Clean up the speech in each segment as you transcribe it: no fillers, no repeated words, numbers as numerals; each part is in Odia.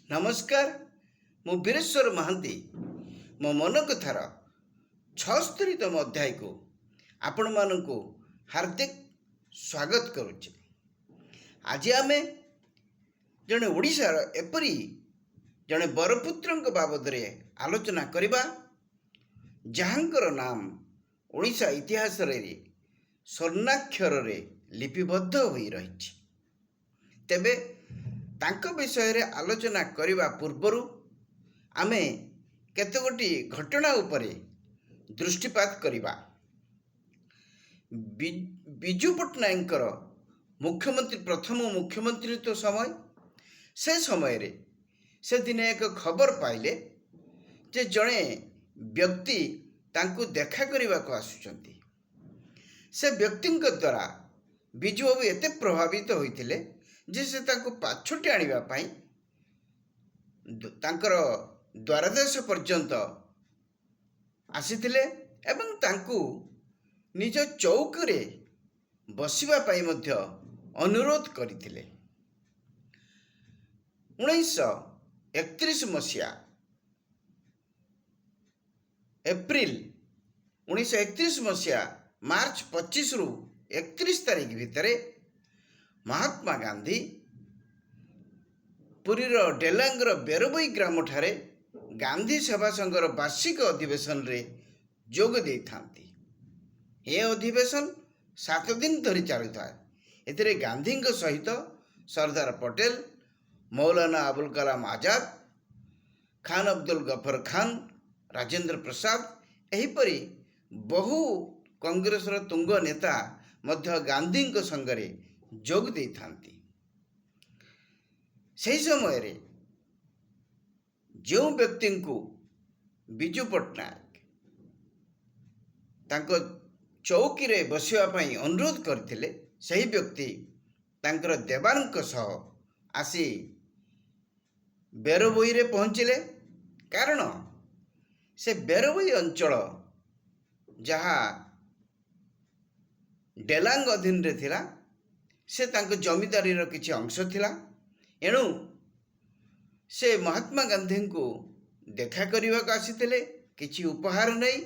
ନମସ୍କାର, ମୁଁ ବୀରେଶ୍ୱର ମହାନ୍ତି। ମୋ ମନ କଥାର 76ତମ ଅଧ୍ୟାୟକୁ ଆପଣମାନଙ୍କୁ ହାର୍ଦ୍ଦିକ ସ୍ୱାଗତ କରୁଛି। ଆଜି ଆମେ ଜଣେ ଓଡ଼ିଶାର ଏପରି ଜଣେ ବରପୁତ୍ରଙ୍କ ବାବଦରେ ଆଲୋଚନା କରିବା, ଯାହାଙ୍କର ନାମ ଓଡ଼ିଶା ଇତିହାସରେ ସ୍ୱର୍ଣ୍ଣାକ୍ଷରରେ ଲିପିବଦ୍ଧ ହୋଇ ରହିଛି। ତେବେ ତାଙ୍କ ବିଷୟରେ ଆଲୋଚନା କରିବା ପୂର୍ବରୁ ଆମେ କେତେଗୋଟି ଘଟଣା ଉପରେ ଦୃଷ୍ଟିପାତ କରିବା। ବିଜୁ ପଟ୍ଟନାୟକଙ୍କର ପ୍ରଥମ ମୁଖ୍ୟମନ୍ତ୍ରୀତ୍ୱ ସମୟ, ସେ ସମୟରେ ସେ ଦିନେ ଏକ ଖବର ପାଇଲେ ଯେ ଜଣେ ବ୍ୟକ୍ତି ତାଙ୍କୁ ଦେଖା କରିବାକୁ ଆସୁଛନ୍ତି। ସେ ବ୍ୟକ୍ତିଙ୍କ ଦ୍ୱାରା ବିଜୁବାବୁ ଏତେ ପ୍ରଭାବିତ ହୋଇଥିଲେ ଯେ ସେ ତାଙ୍କୁ ପାଛୋଟି ଆଣିବା ପାଇଁ ତାଙ୍କର ଦ୍ୱାରଦେଶ ପର୍ଯ୍ୟନ୍ତ ଆସିଥିଲେ ଏବଂ ତାଙ୍କୁ ନିଜ ଚୌକିରେ ବସିବା ପାଇଁ ମଧ୍ୟ ଅନୁରୋଧ କରିଥିଲେ। 1931 ମସିହା ଏପ୍ରିଲ 1931 ମସିହା ମାର୍ଚ୍ଚ 25ରୁ 31 ତାରିଖ ଭିତରେ ମହାତ୍ମା ଗାନ୍ଧୀ ପୁରୀର ଡେଲାଙ୍ଗର ବେରବୋଇ ଗ୍ରାମଠାରେ ଗାନ୍ଧୀ ସେବା ସଂଘର ବାର୍ଷିକ ଅଧିବେଶନରେ ଯୋଗ ଦେଇଥାନ୍ତି। ଏ ଅଧିବେଶନ 7 ଦିନ ଧରି ଚାଲୁଥାଏ। ଏଥିରେ ଗାନ୍ଧୀଙ୍କ ସହିତ ସର୍ଦ୍ଦାର ପଟେଲ, ମୌଲାନା ଆବୁଲ କଲାମ ଆଜାଦ, ଖାନ ଅବଦୁଲ ଗଫର ଖାନ, ରାଜେନ୍ଦ୍ର ପ୍ରସାଦ ଏହିପରି ବହୁ କଂଗ୍ରେସର ତୁଙ୍ଗ ନେତା ମଧ୍ୟ ଗାନ୍ଧୀଙ୍କ ସଙ୍ଗରେ ଯୋଗ ଦେଇଥାନ୍ତି। ସେହି ସମୟରେ ଯେଉଁ ବ୍ୟକ୍ତିଙ୍କୁ ବିଜୁ ପଟ୍ଟନାୟକ ତାଙ୍କ ଚୌକିରେ ବସିବା ପାଇଁ ଅନୁରୋଧ କରିଥିଲେ, ସେହି ବ୍ୟକ୍ତି ତାଙ୍କର ଦେବାନଙ୍କ ସହ ଆସି ବେରବୋଇରେ ପହଞ୍ଚିଲେ। କାରଣ ସେ ବେରବୋଇ ଅଞ୍ଚଳ ଯାହା ଡେଲାଙ୍ଗ ଅଧୀନରେ ଥିଲା, ସେ ତାଙ୍କ ଜମିଦାରୀର କିଛି ଅଂଶ ଥିଲା। ଏଣୁ ସେ ମହାତ୍ମା ଗାନ୍ଧୀଙ୍କୁ ଦେଖା କରିବାକୁ ଆସିଥିଲେ କିଛି ଉପହାର ନେଇ,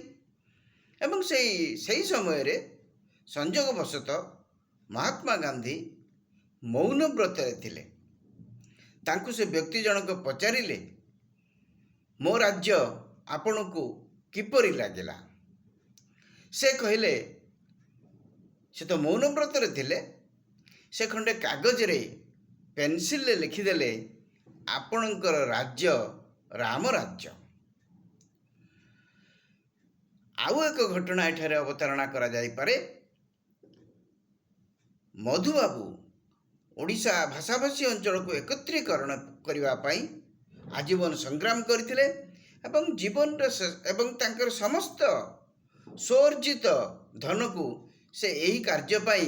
ଏବଂ ସେହି ସମୟରେ ସଂଯୋଗବଶତଃ ମହାତ୍ମା ଗାନ୍ଧୀ ମୌନ ବ୍ରତରେ ଥିଲେ। ତାଙ୍କୁ ସେ ବ୍ୟକ୍ତି ଜଣକ ପଚାରିଲେ, ମୋ ରାଜ୍ୟ ଆପଣଙ୍କୁ କିପରି ଲାଗିଲା? ସେ କହିଲେ, ସେ ତ ମୌନ ବ୍ରତରେ ଥିଲେ, ସେ ଖଣ୍ଡେ କାଗଜରେ ପେନସିଲରେ ଲେଖିଦେଲେ, ଆପଣଙ୍କର ରାଜ୍ୟ ରାମ ରାଜ୍ୟ। ଆଉ ଏକ ଘଟଣା ଏଠାରେ ଅବତାରଣା କରାଯାଇପାରେ। ମଧୁବାବୁ ଓଡ଼ିଶା ଭାଷାଭାଷୀ ଅଞ୍ଚଳକୁ ଏକତ୍ରୀକରଣ କରିବା ପାଇଁ ଆଜୀବନ ସଂଗ୍ରାମ କରିଥିଲେ ଏବଂ ତାଙ୍କର ସମସ୍ତ ସ୍ୱଅର୍ଜିତ ଧନକୁ ସେ ଏହି କାର୍ଯ୍ୟ ପାଇଁ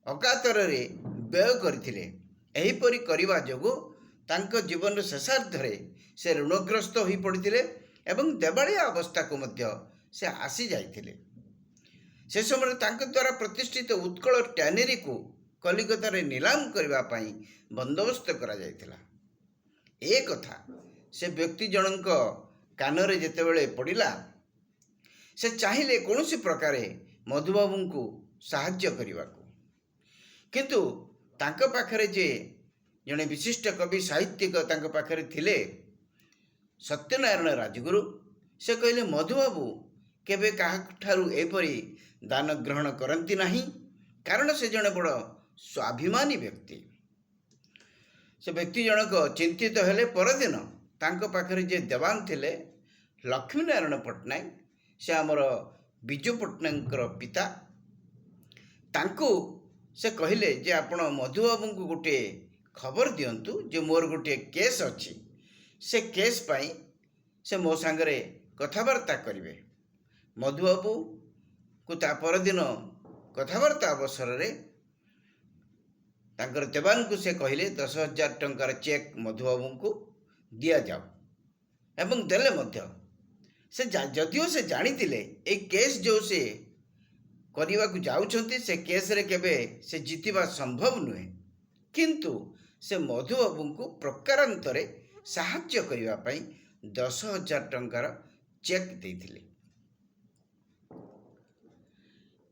ଅକାତରରେ ବ୍ୟୟ କରିଥିଲେ। ଏହିପରି କରିବା ଯୋଗୁଁ ତାଙ୍କ ଜୀବନର ଶେଷାର୍ଦ୍ଧରେ ସେ ଋଣଗ୍ରସ୍ତ ହୋଇପଡ଼ିଥିଲେ ଏବଂ ଦେବାଳିଆ ଅବସ୍ଥାକୁ ମଧ୍ୟ ସେ ଆସିଯାଇଥିଲେ। ସେ ସମୟରେ ତାଙ୍କ ଦ୍ୱାରା ପ୍ରତିଷ୍ଠିତ ଉତ୍କଳ ଟ୍ୟାନେରୀକୁ କଲିକତାରେ ନିଲାମ କରିବା ପାଇଁ ବନ୍ଦୋବସ୍ତ କରାଯାଇଥିଲା। ଏ କଥା ସେ ବ୍ୟକ୍ତି ଜଣଙ୍କ କାନରେ ଯେତେବେଳେ ପଡ଼ିଲା, ସେ ଚାହିଁଲେ କୌଣସି ପ୍ରକାରେ ମଧୁବାବୁଙ୍କୁ ସାହାଯ୍ୟ କରିବାକୁ। କିନ୍ତୁ ତାଙ୍କ ପାଖରେ ଯେ ଜଣେ ବିଶିଷ୍ଟ କବି ସାହିତ୍ୟିକ ତାଙ୍କ ପାଖରେ ଥିଲେ, ସତ୍ୟନାରାୟଣ ରାଜଗୁରୁ, ସେ କହିଲେ, ମଧୁବାବୁ କେବେ କାହାଠାରୁ ଏପରି ଦାନ ଗ୍ରହଣ କରନ୍ତି ନାହିଁ, କାରଣ ସେ ଜଣେ ବଡ଼ ସ୍ୱାଭିମାନୀ ବ୍ୟକ୍ତି। ସେ ବ୍ୟକ୍ତି ଜଣକ ଚିନ୍ତିତ ହେଲେ। ପରଦିନ ତାଙ୍କ ପାଖରେ ଯେ ଦେବାନ ଥିଲେ ଲକ୍ଷ୍ମୀନାରାୟଣ ପଟ୍ଟନାୟକ, ସେ ଆମର ବିଜୁ ପଟ୍ଟନାୟକଙ୍କର ପିତା, ତାଙ୍କୁ ସେ କହିଲେ ଯେ ଆପଣ ମଧୁବାବୁଙ୍କୁ ଗୋଟିଏ ଖବର ଦିଅନ୍ତୁ ଯେ ମୋର ଗୋଟିଏ କେସ୍ ଅଛି, ସେ କେସ୍ ପାଇଁ ସେ ମୋ ସାଙ୍ଗରେ କଥାବାର୍ତ୍ତା କରିବେ। ମଧୁବାବୁଙ୍କୁ ତା ପରଦିନ କଥାବାର୍ତ୍ତା ଅବସରରେ ତାଙ୍କର ଦେବାନଙ୍କୁ ସେ କହିଲେ 10,000 ଟଙ୍କାର ଚେକ୍ ମଧୁବାବୁଙ୍କୁ ଦିଆଯାଉ, ଏବଂ ଦେଲେ ମଧ୍ୟ। ଯଦିଓ ସେ ଜାଣିଥିଲେ ଏଇ କେସ୍ ଯେଉଁ ସେ କରିବାକୁ ଯାଉଛନ୍ତି, ସେ କେସ୍ରେ କେବେ ସେ ଜିତିବା ସମ୍ଭବ ନୁହେଁ, କିନ୍ତୁ ସେ ମଧୁବାବୁଙ୍କୁ ପ୍ରକାରାନ୍ତରେ ସାହାଯ୍ୟ କରିବା ପାଇଁ 10,000 ଟଙ୍କାର ଚେକ୍ ଦେଇଥିଲେ।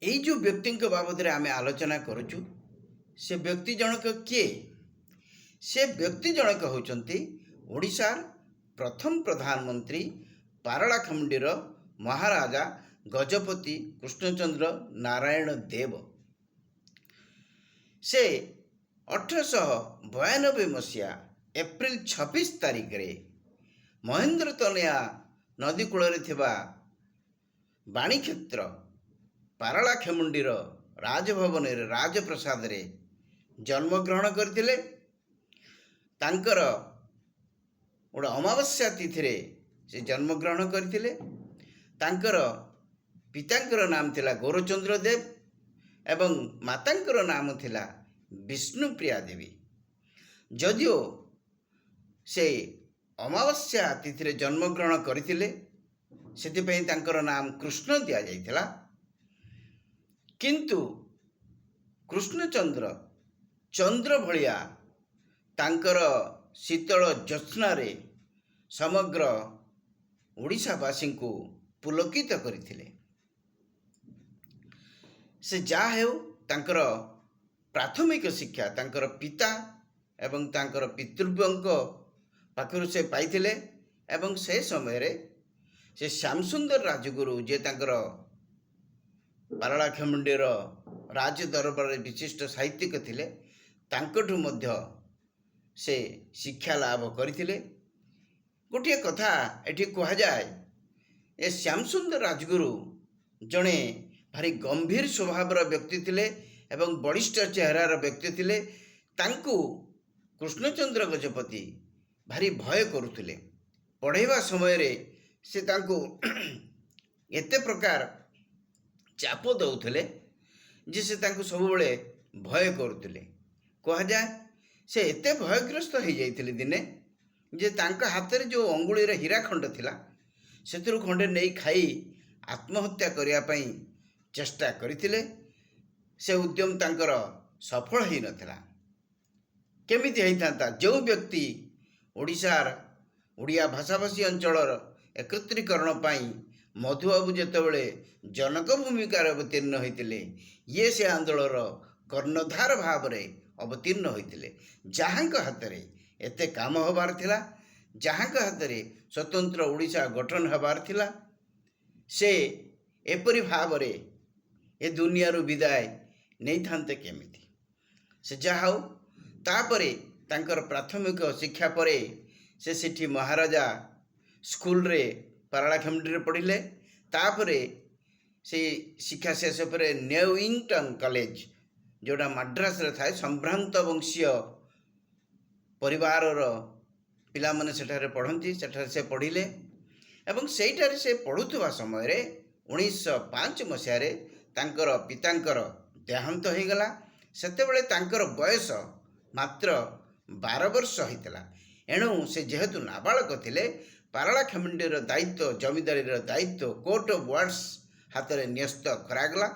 ଏଇ ଯେଉଁ ବ୍ୟକ୍ତିଙ୍କ ବାବଦରେ ଆମେ ଆଲୋଚନା କରୁଛୁ, ସେ ବ୍ୟକ୍ତି ଜଣକ କିଏ? ସେ ବ୍ୟକ୍ତି ଜଣକ ହେଉଛନ୍ତି ଓଡ଼ିଶାର ପ୍ରଥମ ପ୍ରଧାନମନ୍ତ୍ରୀ ପାରଳାଖେମୁଣ୍ଡିର ମହାରାଜା ଗଜପତି କୃଷ୍ଣଚନ୍ଦ୍ର ନାରାୟଣ ଦେବ। ସେ 1892 ମସିହା ଏପ୍ରିଲ 26 ତାରିଖରେ ମହେନ୍ଦ୍ର ତନୟା ନଦୀ କୂଳରେ ଥିବା ବାଣୀକ୍ଷେତ୍ର ପାରଳାଖେମୁଣ୍ଡିର ରାଜଭବନରେ ରାଜପ୍ରସାଦରେ ଜନ୍ମଗ୍ରହଣ କରିଥିଲେ। ତାଙ୍କର ଗୋଟେ ଅମାବାସ୍ୟା ତିଥିରେ ସେ ଜନ୍ମଗ୍ରହଣ କରିଥିଲେ। ତାଙ୍କର ପିତାଙ୍କର ନାମ ଥିଲା ଗୌରଚନ୍ଦ୍ର ଦେବ ଏବଂ ମାତାଙ୍କର ନାମ ଥିଲା ବିଷ୍ଣୁପ୍ରିୟା ଦେବୀ। ଯଦିଓ ସେ ଅମାବାସ୍ୟା ତିଥିରେ ଜନ୍ମଗ୍ରହଣ କରିଥିଲେ, ସେଥିପାଇଁ ତାଙ୍କର ନାମ କୃଷ୍ଣ ଦିଆଯାଇଥିଲା। କିନ୍ତୁ କୃଷ୍ଣଚନ୍ଦ୍ର ଚନ୍ଦ୍ର ଭଳିଆ ତାଙ୍କର ଶୀତଳ ଜ୍ୟୋତ୍ସ୍ନାରେ ସମଗ୍ର ଓଡ଼ିଶାବାସୀଙ୍କୁ ପୁଲକିତ କରିଥିଲେ। ସେ ଯାହା ହେଉ, ତାଙ୍କର ପ୍ରାଥମିକ ଶିକ୍ଷା ତାଙ୍କର ପିତା ଏବଂ ତାଙ୍କର ପିତୃବ୍ୟଙ୍କ ପାଖରୁ ସେ ପାଇଥିଲେ ଏବଂ ସେ ସମୟରେ ସେ ଶ୍ୟାମସୁନ୍ଦର ରାଜଗୁରୁ, ଯିଏ ତାଙ୍କର ପାରଳାଖେମୁଣ୍ଡିର ରାଜ ଦରବାରରେ ବିଶିଷ୍ଟ ସାହିତ୍ୟିକ ଥିଲେ, ତାଙ୍କଠୁ ମଧ୍ୟ ସେ ଶିକ୍ଷା ଲାଭ କରିଥିଲେ। ଗୋଟିଏ କଥା ଏଠି କୁହାଯାଏ, ଏ ଶ୍ୟାମସୁନ୍ଦର ରାଜଗୁରୁ ଜଣେ ଭାରି ଗମ୍ଭୀର ସ୍ୱଭାବର ବ୍ୟକ୍ତି ଥିଲେ ଏବଂ ବଳିଷ୍ଠ ଚେହେରାର ବ୍ୟକ୍ତି ଥିଲେ। ତାଙ୍କୁ କୃଷ୍ଣଚନ୍ଦ୍ର ଗଜପତି ଭାରି ଭୟ କରୁଥିଲେ। ପଢ଼ାଇବା ସମୟରେ ସେ ତାଙ୍କୁ ଏତେ ପ୍ରକାର ଚାପ ଦେଉଥିଲେ ଯେ ସେ ତାଙ୍କୁ ସବୁବେଳେ ଭୟ କରୁଥିଲେ। କୁହାଯାଏ ସେ ଏତେ ଭୟଗ୍ରସ୍ତ ହୋଇଯାଇଥିଲେ ଦିନେ ଯେ ତାଙ୍କ ହାତରେ ଯେଉଁ ଅଙ୍ଗୁଳିର ହୀରାଖଣ୍ଡ ଥିଲା, ସେଥିରୁ ଖଣ୍ଡେ ନେଇ ଖାଇ ଆତ୍ମହତ୍ୟା କରିବା ପାଇଁ ଚେଷ୍ଟା କରିଥିଲେ। ସେ ଉଦ୍ୟମ ତାଙ୍କର ସଫଳ ହୋଇନଥିଲା। କେମିତି ହେଇଥାନ୍ତା? ଯେଉଁ ବ୍ୟକ୍ତି ଓଡ଼ିଆ ଭାଷାଭାଷୀ ଅଞ୍ଚଳର ଏକତ୍ରୀକରଣ ପାଇଁ ମଧୁବାବୁ ଯେତେବେଳେ ଜନକ ଭୂମିକାରେ ଅବତୀର୍ଣ୍ଣ ହୋଇଥିଲେ, ଇଏ ସେ ଆନ୍ଦୋଳନର କର୍ଣ୍ଣଧାର ଭାବରେ ଅବତୀର୍ଣ୍ଣ ହୋଇଥିଲେ। ଯାହାଙ୍କ ହାତରେ ଏତେ କାମ ହେବାର ଥିଲା, ଯାହାଙ୍କ ହାତରେ ସ୍ୱତନ୍ତ୍ର ଓଡ଼ିଶା ଗଠନ ହେବାର ଥିଲା, ସେ ଏପରି ଭାବରେ ଏ ଦୁନିଆରୁ ବିଦାୟ ନେଇଥାନ୍ତେ କେମିତି? ସେ ଯାହା ହେଉ, ତାପରେ ତାଙ୍କର ପ୍ରାଥମିକ ଶିକ୍ଷା ପରେ ସେ ସେଠି ମହାରାଜା ସ୍କୁଲରେ ପାରଳାଖେମୁଣ୍ଡିରେ ପଢ଼ିଲେ। ତାପରେ ସେଇ ଶିକ୍ଷା ଶେଷ ପରେ ନ୍ୟୁଇଂଟନ୍ କଲେଜ, ଯେଉଁଟା ମାଡ୍ରାସରେ ଥାଏ, ସମ୍ଭ୍ରାନ୍ତ ବଂଶୀୟ ପରିବାରର ପିଲାମାନେ ସେଠାରେ ପଢ଼ନ୍ତି, ସେଠାରେ ସେ ପଢ଼ିଲେ ଏବଂ ସେଇଠାରେ ସେ ପଢ଼ୁଥିବା ସମୟରେ 1905 ମସିହାରେ ତାଙ୍କର ପିତାଙ୍କର ଦେହାନ୍ତ ହୋଇଗଲା। ସେତେବେଳେ ତାଙ୍କର ବୟସ ମାତ୍ର 12 ବର୍ଷ ହୋଇଥିଲା। ଏଣୁ ସେ ଯେହେତୁ ନାବାଳକ ଥିଲେ, ପାରଳାଖେମୁଣ୍ଡିର ଦାୟିତ୍ୱ, ଜମିଦାରୀର ଦାୟିତ୍ୱ କୋର୍ଟ ଅଫ୍ ୱାର୍ଡସ୍ ହାତରେ ନ୍ୟସ୍ତ କରାଗଲା।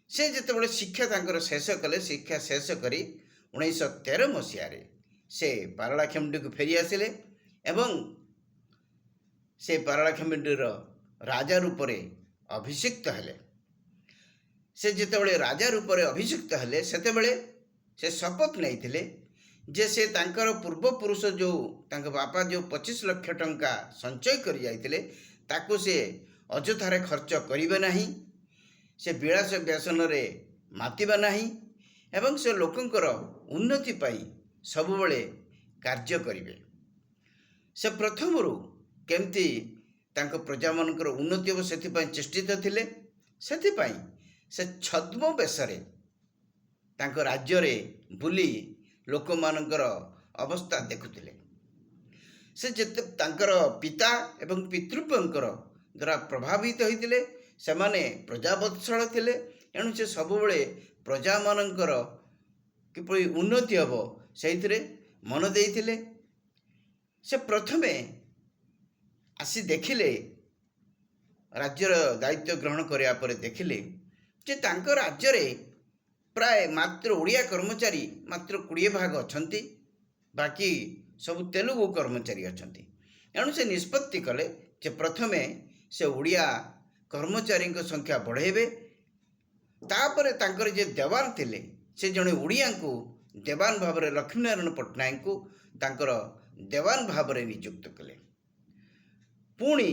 ସେ ଯେତେବେଳେ ଶିକ୍ଷା ତାଙ୍କର ଶେଷ କଲେ, ଶିକ୍ଷା ଶେଷ କରି 1913 ମସିହାରେ ସେ ପାରଳାଖେମୁଣ୍ଡିକୁ ଫେରି ଆସିଲେ ଏବଂ ସେ ପାରଳାଖେମୁଣ୍ଡିର ରାଜା ରୂପରେ ଅଭିଷିକ୍ତ ହେଲେ। ସେ ଯେତେବେଳେ ରାଜା ରୂପରେ ଅଭିଷିକ୍ତ ହେଲେ, ସେତେବେଳେ ସେ ଶପଥ ନେଇଥିଲେ ଯେ ସେ ତାଙ୍କର ପୂର୍ବପୁରୁଷ ଯେଉଁ ତାଙ୍କ ବାପା ଯେଉଁ 25 ଲକ୍ଷ ଟଙ୍କା ସଞ୍ଚୟ କରି ଯାଇଥିଲେ, ତାକୁ ସେ ଅଯଥାରେ ଖର୍ଚ୍ଚ କରିବେ ନାହିଁ, ସେ ବିଳାସ ବ୍ୟସନରେ ମାତିବା ନାହିଁ ଏବଂ ସେ ଲୋକଙ୍କର ଉନ୍ନତି ପାଇଁ ସବୁବେଳେ କାର୍ଯ୍ୟ କରିବେ। ସେ ପ୍ରଥମରୁ କେମିତି ତାଙ୍କ ପ୍ରଜାମାନଙ୍କର ଉନ୍ନତି ହେବ ସେଥିପାଇଁ ଚେଷ୍ଟିତ ଥିଲେ। ସେଥିପାଇଁ ସେ ଛଦ୍ମ ବେଶରେ ତାଙ୍କ ରାଜ୍ୟରେ ବୁଲି ଲୋକମାନଙ୍କର ଅବସ୍ଥା ଦେଖୁଥିଲେ। ସେ ଯେତେ ତାଙ୍କର ପିତା ଏବଂ ପିତୃବ୍ୟଙ୍କର ଦ୍ୱାରା ପ୍ରଭାବିତ ହୋଇଥିଲେ, ସେମାନେ ପ୍ରଜାବତ୍ସଳ ଥିଲେ। ଏଣୁ ସେ ସବୁବେଳେ ପ୍ରଜାମାନଙ୍କର କିପରି ଉନ୍ନତି ହେବ ସେଇଥିରେ ମନ ଦେଇଥିଲେ। ସେ ପ୍ରଥମେ ଆସି ଦେଖିଲେ, ରାଜ୍ୟର ଦାୟିତ୍ୱ ଗ୍ରହଣ କରିବା ପରେ ଦେଖିଲେ ଯେ ତାଙ୍କ ରାଜ୍ୟରେ ପ୍ରାୟ ମାତ୍ର ଓଡ଼ିଆ କର୍ମଚାରୀ ମାତ୍ର 20 ଭାଗ ଅଛନ୍ତି, ବାକି ସବୁ ତେଲୁଗୁ କର୍ମଚାରୀ ଅଛନ୍ତି। ଏଣୁ ସେ ନିଷ୍ପତ୍ତି କଲେ ଯେ ପ୍ରଥମେ ସେ ଓଡ଼ିଆ କର୍ମଚାରୀଙ୍କ ସଂଖ୍ୟା ବଢ଼ାଇବେ, ତାପରେ ତାଙ୍କର ଯେ ଦେୱାନ ଥିଲେ ସେ ଜଣେ ଓଡ଼ିଆଙ୍କୁ ଦେୱାନ ଭାବରେ ଲକ୍ଷ୍ମୀନାରାୟଣ ପଟ୍ଟନାୟକଙ୍କୁ ତାଙ୍କର ଦେୱାନ ଭାବରେ ନିଯୁକ୍ତ କଲେ। ପୁଣି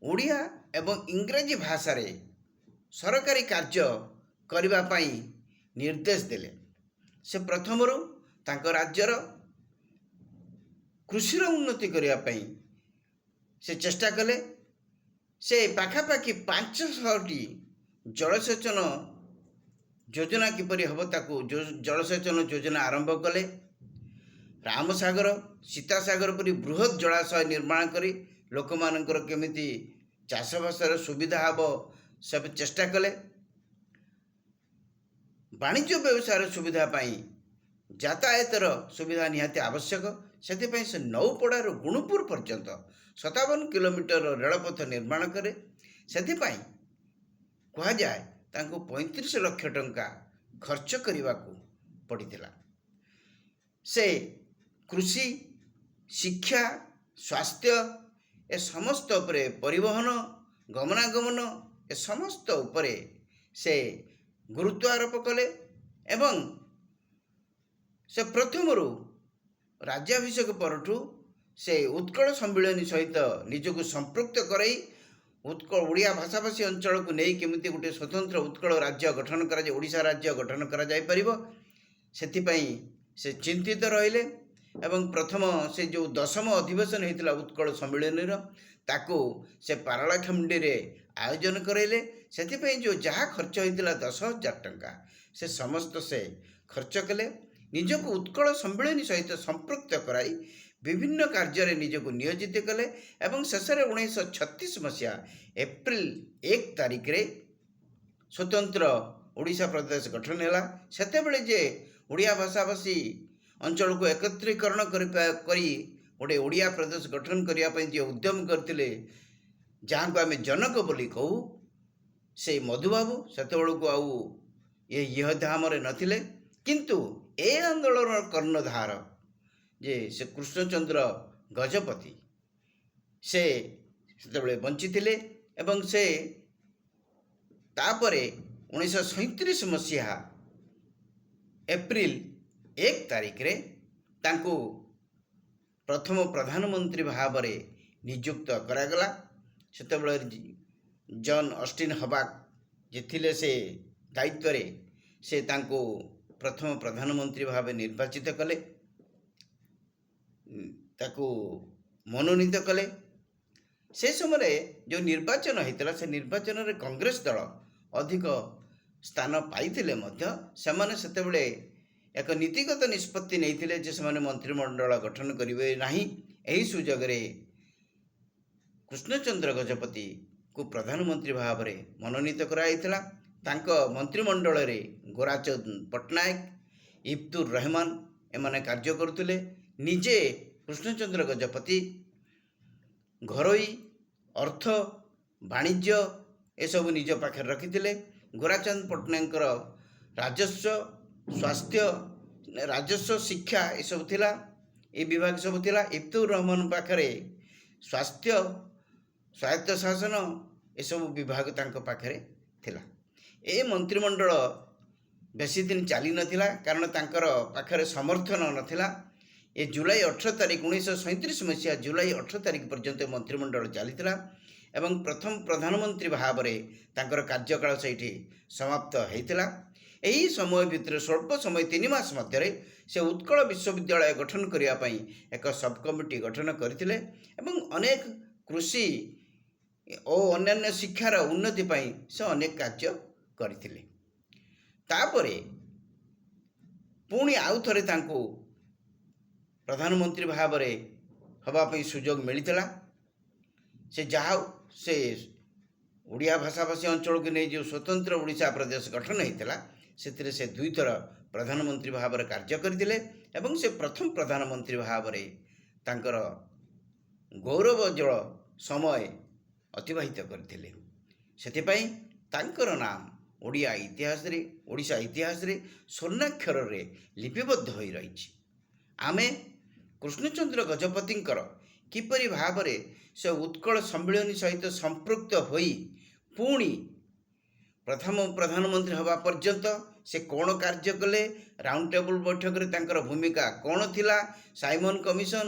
ଓଡ଼ିଆ ଏବଂ ଇଂରାଜୀ ଭାଷାରେ ସରକାରୀ କାର୍ଯ୍ୟ କରିବା ପାଇଁ ନିର୍ଦ୍ଦେଶ ଦେଲେ। ସେ ପ୍ରଥମରୁ ତାଙ୍କ ରାଜ୍ୟର କୃଷିର ଉନ୍ନତି କରିବା ପାଇଁ ସେ ଚେଷ୍ଟା କଲେ। ସେ ପାଖାପାଖି 500ଟି ଜଳସେଚନ ଯୋଜନା କିପରି ହେବ ତାକୁ ଜଳସେଚନ ଯୋଜନା ଆରମ୍ଭ କଲେ। ରାମସାଗର, ସୀତାସାଗର ପରି ବୃହତ୍ ଜଳାଶୟ ନିର୍ମାଣ କରି ଲୋକମାନଙ୍କର କେମିତି ଚାଷବାସର ସୁବିଧା ହେବ ସେ ଚେଷ୍ଟା କଲେ। ବାଣିଜ୍ୟ ବ୍ୟବସାୟର ସୁବିଧା ପାଇଁ ଯାତାୟାତର ସୁବିଧା ନିହାତି ଆବଶ୍ୟକ। ସେଥିପାଇଁ ସେ ନୌପଡ଼ାରୁ ଗୁଣୁପୁର ପର୍ଯ୍ୟନ୍ତ 57 କିଲୋମିଟର ରେଳପଥ ନିର୍ମାଣ କରେ। ସେଥିପାଇଁ କୁହାଯାଏ ତାଙ୍କୁ 35 ଲକ୍ଷ ଟଙ୍କା ଖର୍ଚ୍ଚ କରିବାକୁ ପଡ଼ିଥିଲା। ସେ କୃଷି, ଶିକ୍ଷା, ସ୍ୱାସ୍ଥ୍ୟ ଏ ସମସ୍ତ ଉପରେ, ପରିବହନ, ଗମନାଗମନ ଏ ସମସ୍ତ ଉପରେ ସେ ଗୁରୁତ୍ୱ ଆରୋପ କଲେ ଏବଂ ସେ ପ୍ରଥମରୁ ରାଜ୍ୟାଭିଷେକ ପରଠୁ ସେ ଉତ୍କଳ ସମ୍ମିଳନୀ ସହିତ ନିଜକୁ ସମ୍ପୃକ୍ତ କରାଇ ଓଡ଼ିଆ ଭାଷାଭାଷୀ ଅଞ୍ଚଳକୁ ନେଇ କେମିତି ଗୋଟିଏ ସ୍ୱତନ୍ତ୍ର ଉତ୍କଳ ରାଜ୍ୟ ଗଠନ କରାଯାଏ, ଓଡ଼ିଶା ରାଜ୍ୟ ଗଠନ କରାଯାଇପାରିବ, ସେଥିପାଇଁ ସେ ଚିନ୍ତିତ ରହିଲେ। ଏବଂ ପ୍ରଥମ ସେ ଯେଉଁ 10ମ ଅଧିବେଶନ ହୋଇଥିଲା ଉତ୍କଳ ସମ୍ମିଳନୀର, ତାକୁ ସେ ପାରଳାଖେମୁଣ୍ଡିରେ ଆୟୋଜନ କରାଇଲେ। ସେଥିପାଇଁ ଯେଉଁ ଯାହା ଖର୍ଚ୍ଚ ହୋଇଥିଲା 10,000 ଟଙ୍କା ସେ ସମସ୍ତ ସେ ଖର୍ଚ୍ଚ କଲେ। ନିଜକୁ ଉତ୍କଳ ସମ୍ମିଳନୀ ସହିତ ସମ୍ପୃକ୍ତ କରାଇ ବିଭିନ୍ନ କାର୍ଯ୍ୟରେ ନିଜକୁ ନିୟୋଜିତ କଲେ ଏବଂ ଶେଷରେ 1936 ମସିହା ଏପ୍ରିଲ 1 ତାରିଖରେ ସ୍ୱତନ୍ତ୍ର ଓଡ଼ିଶା ପ୍ରଦେଶ ଗଠନ ହେଲା। ସେତେବେଳେ ଯେ ଓଡ଼ିଆ ଭାଷାଭାଷୀ ଅଞ୍ଚଳକୁ ଏକତ୍ରୀକରଣ କରି ଗୋଟିଏ ଓଡ଼ିଆ ପ୍ରଦେଶ ଗଠନ କରିବା ପାଇଁ ଯିଏ ଉଦ୍ୟମ କରିଥିଲେ, ଯାହାକୁ ଆମେ ଜନକ ବୋଲି କହୁ, ସେଇ ମଧୁବାବୁ ସେତେବେଳକୁ ଆଉ ଇହଧାମରେ ନଥିଲେ। କିନ୍ତୁ ଏ ଆନ୍ଦୋଳନର କର୍ଣ୍ଣଧାର ଯେ ସେ କୃଷ୍ଣଚନ୍ଦ୍ର ଗଜପତି, ସେ ସେତେବେଳେ ବଞ୍ଚିଥିଲେ ଏବଂ ସେ ତାପରେ 1937 ମସିହା ଏପ୍ରିଲ 1 ତାରିଖରେ ତାଙ୍କୁ ପ୍ରଥମ ପ୍ରଧାନମନ୍ତ୍ରୀ ଭାବରେ ନିଯୁକ୍ତ କରାଗଲା। ସେତେବେଳେ ଜନ୍ ଅଷ୍ଟିନ୍ ହବାକ୍ ଯେ ଥିଲେ ସେ ଦାୟିତ୍ୱରେ, ସେ ତାଙ୍କୁ ପ୍ରଥମ ପ୍ରଧାନମନ୍ତ୍ରୀ ଭାବେ ନିର୍ବାଚିତ କଲେ, ତାକୁ ମନୋନୀତ କଲେ। ସେ ସମୟରେ ଯେଉଁ ନିର୍ବାଚନ ହୋଇଥିଲା ସେ ନିର୍ବାଚନରେ କଂଗ୍ରେସ ଦଳ ଅଧିକ ସ୍ଥାନ ପାଇଥିଲେ ମଧ୍ୟ ସେମାନେ ସେତେବେଳେ ଏକ ନୀତିଗତ ନିଷ୍ପତ୍ତି ନେଇଥିଲେ ଯେ ସେମାନେ ମନ୍ତ୍ରିମଣ୍ଡଳ ଗଠନ କରିବେ ନାହିଁ। ଏହି ସୁଯୋଗରେ କୃଷ୍ଣଚନ୍ଦ୍ର ଗଜପତିଙ୍କୁ ପ୍ରଧାନମନ୍ତ୍ରୀ ଭାବରେ ମନୋନୀତ କରାଯାଇଥିଲା। ତାଙ୍କ ମନ୍ତ୍ରିମଣ୍ଡଳରେ ଗୋରାଚନ୍ଦ ପଟ୍ଟନାୟକ, ଇଫ୍ତୁର ରହମାନ ଏମାନେ କାର୍ଯ୍ୟ କରୁଥିଲେ। ନିଜେ କୃଷ୍ଣଚନ୍ଦ୍ର ଗଜପତି ଘରୋଇ ଅର୍ଥ, ବାଣିଜ୍ୟ ଏସବୁ ନିଜ ପାଖରେ ରଖିଥିଲେ। ଗୋରାଚନ୍ଦ ପଟ୍ଟନାୟକଙ୍କର ରାଜସ୍ୱ, ସ୍ୱାସ୍ଥ୍ୟ, ରାଜସ୍ୱ, ଶିକ୍ଷା ଏସବୁ ଥିଲା, ଏ ବିଭାଗ ସବୁ ଥିଲା। ଇଫ୍ତୁର ରହମାନ ପାଖରେ ସ୍ୱାସ୍ଥ୍ୟ, ସ୍ୱାୟତ୍ତ ଶାସନ ଏସବୁ ବିଭାଗ ତାଙ୍କ ପାଖରେ ଥିଲା। ଏ ମନ୍ତ୍ରିମଣ୍ଡଳ ବେଶୀ ଦିନ ଚାଲିନଥିଲା କାରଣ ତାଙ୍କର ପାଖରେ ସମର୍ଥନ ନଥିଲା। ଏ ଜୁଲାଇ 18 ତାରିଖ 1937 ମସିହା ଜୁଲାଇ 18 ତାରିଖ ପର୍ଯ୍ୟନ୍ତ ମନ୍ତ୍ରିମଣ୍ଡଳ ଚାଲିଥିଲା ଏବଂ ପ୍ରଥମ ପ୍ରଧାନମନ୍ତ୍ରୀ ଭାବରେ ତାଙ୍କର କାର୍ଯ୍ୟକାଳ ସେଇଠି ସମାପ୍ତ ହୋଇଥିଲା। ଏହି ସମୟ ଭିତରେ ସ୍ୱଳ୍ପ ସମୟ 3 ମାସ ମଧ୍ୟରେ ସେ ଉତ୍କଳ ବିଶ୍ୱବିଦ୍ୟାଳୟ ଗଠନ କରିବା ପାଇଁ ଏକ ସବ୍ କମିଟି ଗଠନ କରିଥିଲେ ଏବଂ ଅନେକ କୃଷି ଓ ଅନ୍ୟାନ୍ୟ ଶିକ୍ଷାର ଉନ୍ନତି ପାଇଁ ସେ ଅନେକ କାର୍ଯ୍ୟ କରିଥିଲେ। ତାପରେ ପୁଣି ଆଉ ଥରେ ତାଙ୍କୁ ପ୍ରଧାନମନ୍ତ୍ରୀ ଭାବରେ ହେବା ପାଇଁ ସୁଯୋଗ ମିଳିଥିଲା। ସେ ଯାହା ହେଉ, ସେ ଓଡ଼ିଆ ଭାଷାଭାଷୀ ଅଞ୍ଚଳକୁ ନେଇ ଯେଉଁ ସ୍ୱତନ୍ତ୍ର ଓଡ଼ିଶା ପ୍ରଦେଶ ଗଠନ ହୋଇଥିଲା ସେଥିରେ ସେ 2 ଥର ପ୍ରଧାନମନ୍ତ୍ରୀ ଭାବରେ କାର୍ଯ୍ୟ କରିଥିଲେ ଏବଂ ସେ ପ୍ରଥମ ପ୍ରଧାନମନ୍ତ୍ରୀ ଭାବରେ ତାଙ୍କର ଗୌରବୋଜ୍ଜଳ ସମୟ ଅତିବାହିତ କରିଥିଲେ। ସେଥିପାଇଁ ତାଙ୍କର ନାମ ଓଡ଼ିଶା ଇତିହାସରେ ସ୍ୱର୍ଣ୍ଣାକ୍ଷରରେ ଲିପିବଦ୍ଧ ହୋଇ ରହିଛି। ଆମେ କୃଷ୍ଣଚନ୍ଦ୍ର ଗଜପତିଙ୍କର କିପରି ଭାବରେ ସେ ଉତ୍କଳ ସମ୍ମିଳନୀ ସହିତ ସମ୍ପୃକ୍ତ ହୋଇ ପୁଣି ପ୍ରଥମ ପ୍ରଧାନମନ୍ତ୍ରୀ ହେବା ପର୍ଯ୍ୟନ୍ତ ସେ କ'ଣ କାର୍ଯ୍ୟ କଲେ, ରାଉଣ୍ଡ ଟେବୁଲ୍ ବୈଠକରେ ତାଙ୍କର ଭୂମିକା କ'ଣ ଥିଲା, ସାଇମନ୍ କମିଶନ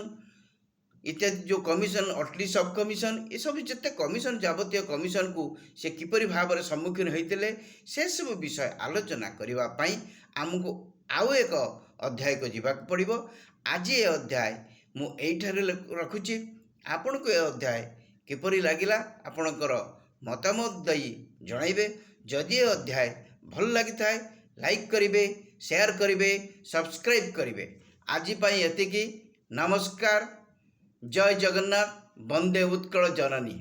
ଇତ୍ୟାଦି ଯେଉଁ କମିଶନ, ଅଟଲି ସବ୍ କମିଶନ, ଏସବୁ ଯେତେ କମିଶନ ଯାବତୀୟ କମିଶନକୁ ସେ କିପରି ଭାବରେ ସମ୍ମୁଖୀନ ହୋଇଥିଲେ, ସେସବୁ ବିଷୟ ଆଲୋଚନା କରିବା ପାଇଁ ଆମକୁ ଆଉ ଏକ ଅଧ୍ୟାୟକୁ ଯିବାକୁ ପଡ଼ିବ। ଆଜି ଏ ଅଧ୍ୟାୟ ମୁଁ ଏଇଠାରେ ରଖୁଛି। ଆପଣଙ୍କୁ ଏ ଅଧ୍ୟାୟ କିପରି ଲାଗିଲା ଆପଣଙ୍କର ମତାମତ ଦେଇ ଜଣାଇବେ। ଯଦି ଏ ଅଧ୍ୟାୟ ଭଲ ଲାଗିଥାଏ ଲାଇକ୍ କରିବେ, ସେୟାର କରିବେ, ସବସ୍କ୍ରାଇବ୍ କରିବେ। ଆଜି ପାଇଁ ଏତିକି। ନମସ୍କାର। ଜୟ ଜଗନ୍ନାଥ। ବନ୍ଦେ ଉତ୍କଳ ଜନନୀ।